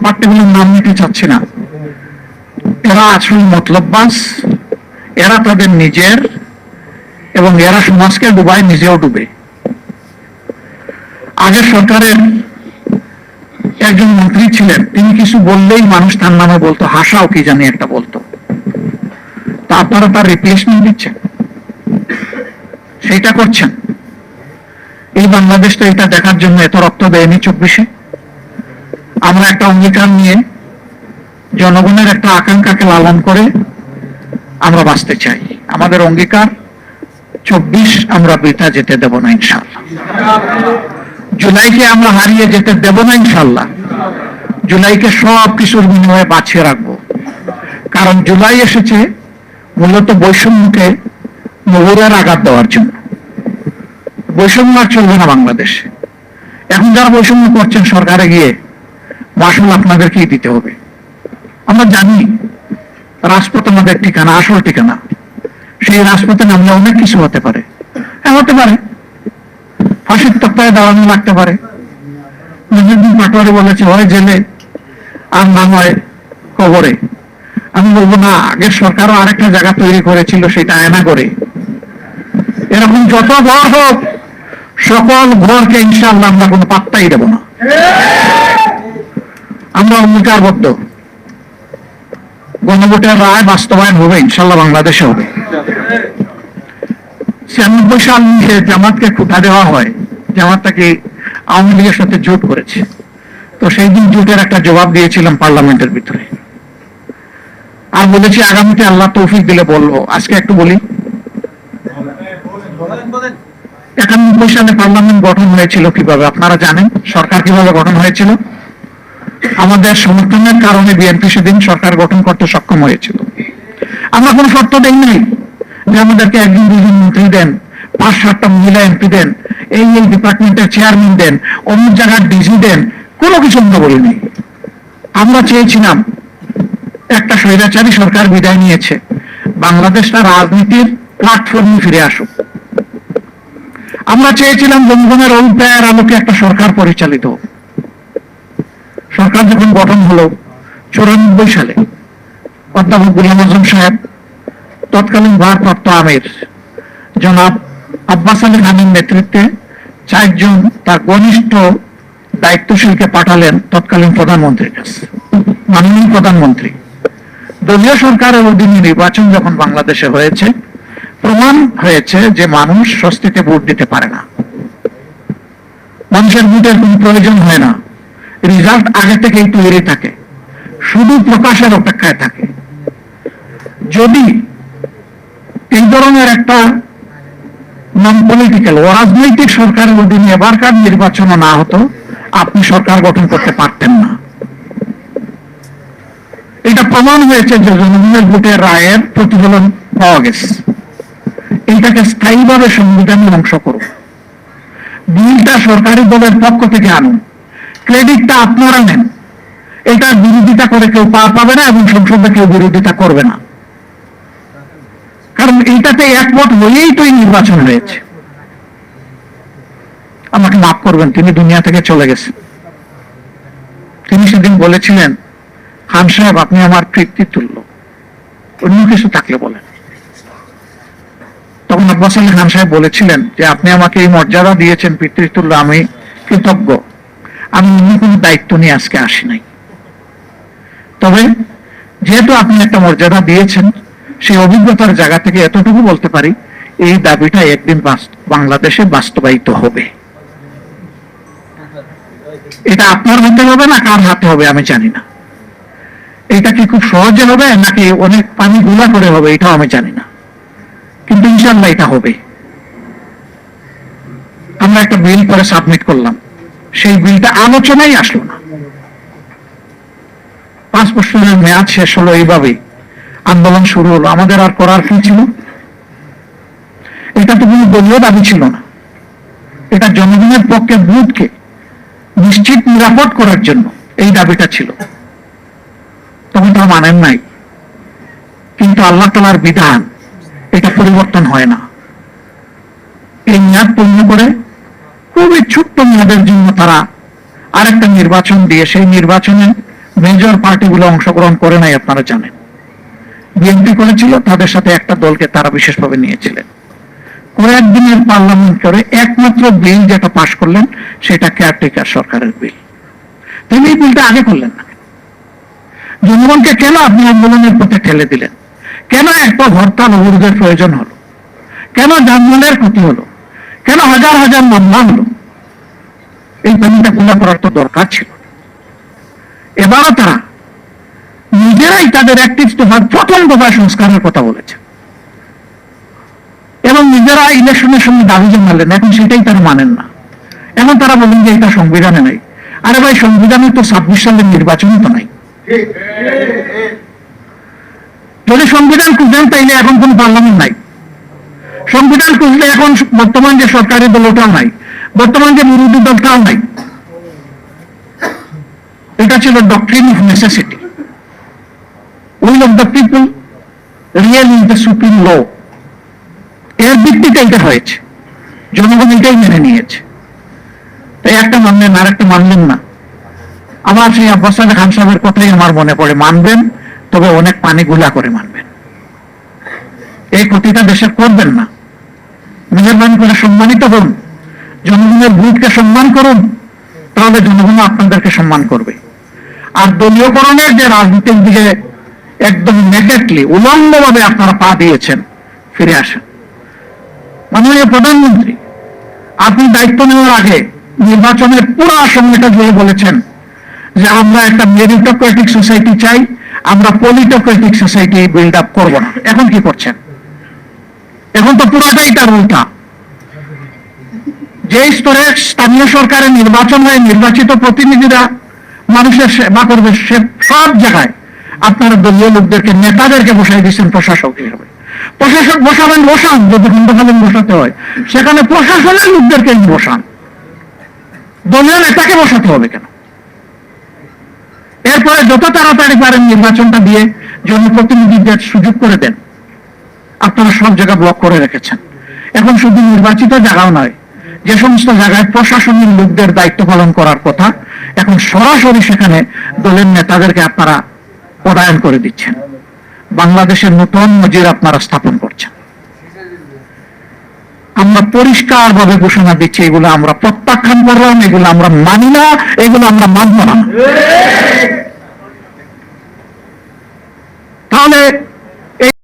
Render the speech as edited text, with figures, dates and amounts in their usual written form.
পার্টিগুলোর নাম নিতে চাচ্ছি না, এরা আসল মতলববাজ, এরা তাদের নিজের এবং এরা সমাজকে ডুবায়, নিজেও ডুবে। আগের সরকারের একজন মন্ত্রী ছিলেন, তিনি কিছু বললেই মানুষ তার নামে বলতো, হাসাও কি জানি একটা বলতো। তা আপনারা তার রিপ্লেসমেন্ট দিচ্ছেন, সেইটা করছেন। এই বাংলাদেশ তো এটা দেখার জন্য এত রক্ত দেয়নি 24-এ। আমরা একটা অঙ্গীকার নিয়ে জনগণের একটা আকাঙ্ক্ষাকে লালন করে আমরা বাঁচতে চাই। আমাদের অঙ্গীকার 24 আমরা বৃথা যেতে দেব না ইনশাআল্লাহ। জুলাইকে আমরা হারিয়ে যেতে দেব না ইনশাআল্লাহ। জুলাইকে সব কিছুর বিনিময়ে বাঁচিয়ে রাখবো। কারণ জুলাই এসেছে মূলত বৈষম্যকে মোহরের আঘাত দেওয়ার জন্য। বৈষম্য আর চলবে না বাংলাদেশে। এখন যারা বৈষম্য করছেন সরকারে গিয়ে, মাসুল আপনাদেরকেই দিতে হবে। আমরা জানি রাজপথ আমাদের ঠিকানা, আসল ঠিকানা। সেই রাজপথে নামলে অনেক কিছু হতে পারে। হ্যাঁ, হতে পারে ফাঁসির তক্তায় দাঁড়ানো লাগতে পারে। নজরুদ্দিন পাটোয়ারি বলেছে, হয় জেলে আর না হয় কবরে। আমি বলবো না, আগের সরকারও আরেকটা জায়গা তৈরি করেছিল, সেটা আয়না করে। এরকম যত ঘর হোক, সকল ঘরকে ইনশাআল্লাহ আমরা কোনো পাত্তাই দেব না। আমরা অঙ্গীকারবদ্ধ, গণভোটের রায় বাস্তবায়ন হবে ইনশাআল্লাহ, বাংলাদেশে হবে। 96 সাল নিয়ে জামাতকে খুঁটা দেওয়া হয়, জামাতটাকে আওয়ামী লীগের সাথে জোট করেছে। তো সেই দিন জোটের একটা জবাব দিয়েছিলাম পার্লামেন্টের ভিতরে, আর বলেছি আগামীতে আল্লাহ তৌফিক দিলে বলবো। আজকে একটু বলি, 91 সালে পার্লামেন্ট গঠন হয়েছিল কিভাবে আপনারা জানেন? সরকার কিভাবে গঠন হয়েছিল? আমাদের সমর্থনের কারণে বিএনপি সেদিন সরকার গঠন করতে সক্ষম হয়েছিল। আমরা কোনো শর্ত দেই নাই যে আমাদেরকে 1-2 মন্ত্রী দেন, 5-7টা মহিলা এমপি দেন, এই ডিপার্টমেন্টের চেয়ারম্যান দেন, অন্য জায়গার ডিসি দেন, কোনো কিছু আমরা বলিনি। আমরা চেয়েছিলাম একটা স্বৈরাচারী সরকার বিদায় নিয়েছে, বাংলাদেশটা রাজনীতির প্ল্যাটফর্মে ফিরে আসুক। আমরা চেয়েছিলাম জনগণের অভিপ্রায়ের আলোকে একটা সরকার পরিচালিত। সরকার যখন গঠন হলো 94 সালে, অধ্যাপক গোলাম আজম সাহেব তৎকালীন ভারপ্রাপ্ত আমির জনাব আব্বাস আলী খানের নেতৃত্বে 4 জন তার ঘনিষ্ঠ দায়িত্বশীলকে পাঠালেন তৎকালীন প্রধানমন্ত্রীর কাছে। মাননীয় প্রধানমন্ত্রী, দলীয় সরকারের অধীনে নির্বাচন যখন বাংলাদেশে হয়েছে, প্রমাণ হয়েছে যে মানুষ স্বস্তিতে ভোট দিতে পারে না, মানুষের ভোটের কোন প্রয়োজন হয় না, রেজাল্ট আগে থেকেই তৈরি থাকে, শুধু প্রকাশের অপেক্ষায় থাকে। যদি এই ধরনের একটা নন পলিটিক্যাল অরাজনৈতিক সরকারের অধীনে এবারকার নির্বাচনও না হতো, আপনি সরকার গঠন করতে পারতেন না। এটা প্রমাণ হয়েছে যে জনগণের ভোটের রায়ের প্রতিফলন পাওয়া গেছে। এইটাকে স্থায়ীভাবে সংবিধানের অংশ করুন, বিলটা সরকারি দলের পক্ষ থেকে আনুন, ক্রেডিটটা আপনারা নেন। এটা বিরোধিতা করে কেউ পার পাবে না এবং সংসদে কেউ বিরোধিতা করবে না, কারণ এইটাতে একমত হয়েই তো এই নির্বাচন হয়েছে। আমাকে মাফ করবেন, তিনি দুনিয়া থেকে চলে গেছেন। তিনি সেদিন বলেছিলেন, খান সাহেব আপনি আমার পিতৃতুল্য, অন্য কিছু থাকলে বলেন। তখন আব্বাস আলী খান সাহেব বলেছিলেন যে আপনি আমাকে এই মর্যাদা দিয়েছেন পিতৃতুল্য, আমি কৃতজ্ঞ। আমি অন্য কোনো দায়িত্ব নিয়ে আজকে আসি নাই, তবে যেহেতু আপনি একটা মর্যাদা দিয়েছেন, সেই অভিজ্ঞতার জায়গা থেকে এতটুকু বলতে পারি, এই দাবিটা একদিন বাংলাদেশে বাস্তবায়িত হবে। এটা আপনার হাতে হবে না কার হাতে হবে আমি জানি না। এটা কি খুব সহজে হবে নাকি অনেক পানি গুলা করে হবে এটাও আমি জানি না, কিন্তু ইনশাআল্লাহ এটা হবে। আমরা একটা বিল করে সাবমিট করলাম, সেই বিলটা আলোচনাই আসলো না। 5 বছরের মেয়াদ শেষ হলো, এইভাবেই আন্দোলন শুরু হলো। আমাদের আর করার কি ছিল? এটা তো কোনো দলীয় দাবি ছিল না, এটা জনগণের পক্ষে ভোটকে নিশ্চিত নিরাপদ করার জন্য এই দাবিটা ছিল। তখন তা মানেন নাই, কিন্তু আল্লাহ তাআলার বিধান, এটা পরিবর্তন হয় না। এই মেয়াদ পূর্ণ করে খুবই ছোট্ট মেয়াদের জন্য তারা আরেকটা নির্বাচন দিয়ে সেই নির্বাচনে মেজর পার্টিগুলো অংশগ্রহণ করে নাই, আপনারা জানেন। বিএনপি করেছিল, তাদের সাথে একটা দলকে তারা বিশেষভাবে নিয়েছিলেন। কয়েকদিনের পার্লামেন্ট করে একমাত্র বিল যেটা পাশ করলেন সেটা কেয়ারটেকার সরকারের বিল। তিনি এই বিলটা আগে করলেন না। জনগণকে কেন আপনি আন্দোলনের পথে ঠেলে দিলেন? কেন একটা হরতাল অবরোধের প্রয়োজন হলো? কেন যানবাহনের ক্ষতি হলো? কেন হাজার হাজার মামলা হলো? এই পানিটা খোলা করার তো দরকার ছিল। এবারও তারা নিজেরাই তাদের অ্যাক্টিভ হওয়ার প্রথম দফায় সংস্কারের কথা বলেছে এবং নিজেরা ইলেকশনের সময় দাবি জানালেন, এখন সেটাই তারা মানেন না। এখন তারা বলেন যে এটা সংবিধানে নাই। আরে ভাই, সংবিধানে তো 26 সালের নির্বাচনই তো নাই। যদি সংবিধান খুঁজেন তাইলে এখন কোন পার্লামেন্ট নাই। সংবিধান খুঁজলে এখন বর্তমান যে সরকারি দল ওটাও নাই, বর্তমান যে বিরোধী দলটাও নাই। এটা ছিল doctrine of necessity. Will of the people real is the supreme law. এর ভিত্তিতে এটা হয়েছে, জনগণ এটাই মেনে নিয়েছে। তাই একটা মানলেন আর একটা মানলেন না। আবার সেই আব্বাস আলী খান সাহেবের কথাই আমার মনে পড়ে, মানবেন তবে অনেক পানি গুলা করে মানবেন। এই ক্ষতিটা দেশের করবেন না। মেহরবানি করে সম্মানিত হন, জনগণের ভোটকে সম্মান করুন, তাহলে জনগণ আপনাদেরকে সম্মান করবে। আর দলীয়করণের যে রাজনীতির দিকে একদম নেগেটলি উলঙ্গভাবে আপনারা পা দিয়েছেন, ফিরে আসেন। মাননীয় প্রধানমন্ত্রী, আপনি দায়িত্ব নেওয়ার আগে নির্বাচনের পুরো সময়টা জুড়ে বলেছেন যে আমরা একটা মেরিটোক্রেটিক সোসাইটি চাই, আমরা পলিটোক্রেটিক সোসাইটি বিল্ড আপ করবো না। এখন কি করছেন? এখন তো পুরোটাই তার উল্টা। যে স্তরে স্থানীয় সরকারের নির্বাচন হয়ে নির্বাচিত প্রতিনিধিরা মানুষের সেবা করবে, সে সব জায়গায় আপনারা দলীয় লোকদেরকে, নেতাদেরকে বসাই দিচ্ছেন প্রশাসক হিসেবে। প্রশাসক বসাবেন, বসান, যদি খণ্ডকালীন বসাতে হয় সেখানে প্রশাসনের লোকদেরকে বসান, দলীয় নেতাকে বসাতে হবে কেন? এরপরে যত তাড়াতাড়ি পারেন নির্বাচনটা দিয়ে জনপ্রতিনিধিদের সুযোগ করে দেন। আপনারা সব জায়গা ব্লক করে রেখেছেন। এখন শুধু নির্বাচিত জায়গাও নয়, যে সমস্ত জায়গায় প্রশাসনের লোকদের দায়িত্ব পালন করার কথা, এখন সরাসরি সেখানে দলের নেতাদেরকে আপনারা পদায়ন করে দিচ্ছেন। বাংলাদেশের নতুন নজির আপনারা স্থাপন করছেন। আমরা পরিষ্কার ভাবে ঘোষণা দিচ্ছি, এগুলো আমরা প্রত্যাখ্যান করলাম, এগুলো আমরা মানি না, এগুলো আমরা মানব না।